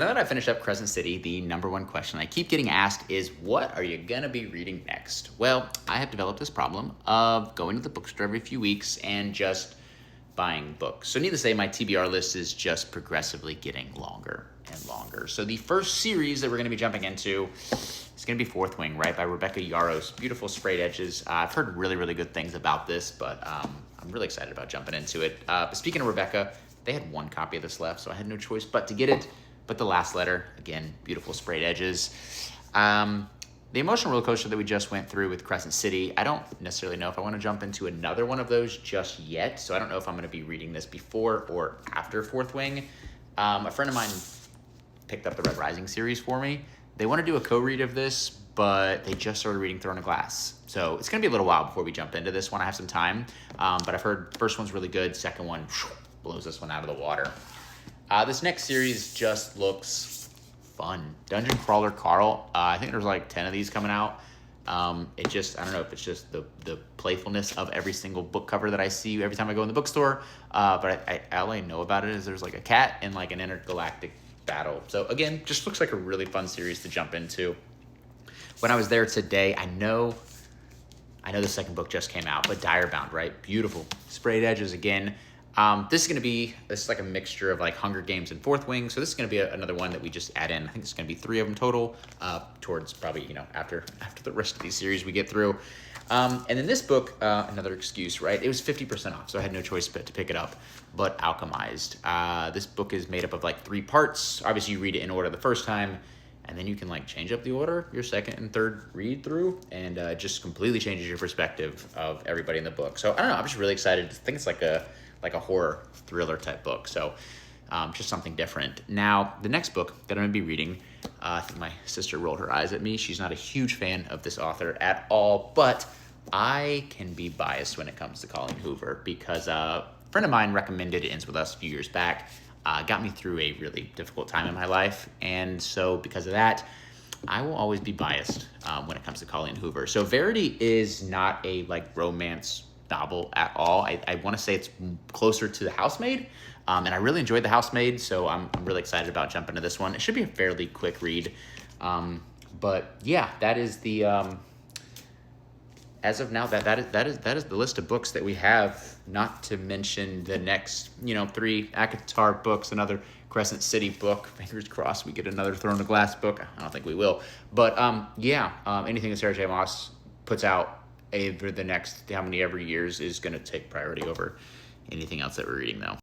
Now that I finished up Crescent City, the #1 question I keep getting asked is, what are you going to be reading next? Well, I have developed this problem of going to the bookstore every few weeks and just buying books. So needless to say, my TBR list is just progressively getting longer and longer. So the first series that we're going to be jumping into is going to be Fourth Wing, right, by Rebecca Yarros. Beautiful sprayed edges. I've heard really, really good things about this, but I'm really excited about jumping into it. But speaking of Rebecca, they had one copy of this left, so I had no choice but to get it. But the last letter, again, beautiful sprayed edges. The emotional roller coaster that we just went through with Crescent City, I don't necessarily know if I want to jump into another one of those just yet. So I don't know if I'm going to be reading this before or after Fourth Wing. A friend of mine picked up the Red Rising series for me. They want to do a co-read of this, but they just started reading Throne of Glass. So it's going to be a little while before we jump into this one. I have some time, but I've heard first one's really good. Second one blows this one out of the water. This next series just looks fun. Dungeon Crawler Carl. I think there's like 10 of these coming out. I don't know if it's just the playfulness of every single book cover that I see every time I go in the bookstore. But all I know about it is there's like a cat and like an intergalactic battle. So again, just looks like a really fun series to jump into. When I was there today, I know the second book just came out, but Direbound, right? Beautiful. Sprayed edges again. This is like a mixture of like Hunger Games and Fourth Wing. So this is going to be another one that we just add in. I think it's going to be 3 of them total, towards probably, after the rest of these series we get through. And then this book, another excuse, right? It was 50% off, so I had no choice but to pick it up, but Alchemized. This book is made up of like 3 parts. Obviously you read it in order the first time, and then you can like change up the order your second and third read through, and just completely changes your perspective of everybody in the book. So I don't know, I'm just really excited. I think it's like a horror thriller type book. So just something different. Now, the next book that I'm gonna be reading, I think my sister rolled her eyes at me. She's not a huge fan of this author at all, but I can be biased when it comes to Colleen Hoover because a friend of mine recommended It Ends With Us a few years back. Got me through a really difficult time in my life. And so because of that, I will always be biased when it comes to Colleen Hoover. So Verity is not a like romance novel at all. I want to say it's closer to The Housemaid, and I really enjoyed The Housemaid, so I'm really excited about jumping into this one. It should be a fairly quick read, but yeah, that is the as of now that is the list of books that we have. Not to mention the next 3 ACOTAR books, another Crescent City book. Fingers crossed we get another Throne of Glass book. I don't think we will, but anything that Sarah J. Maas puts out over the next how many ever years is going to take priority over anything else that we're reading, though.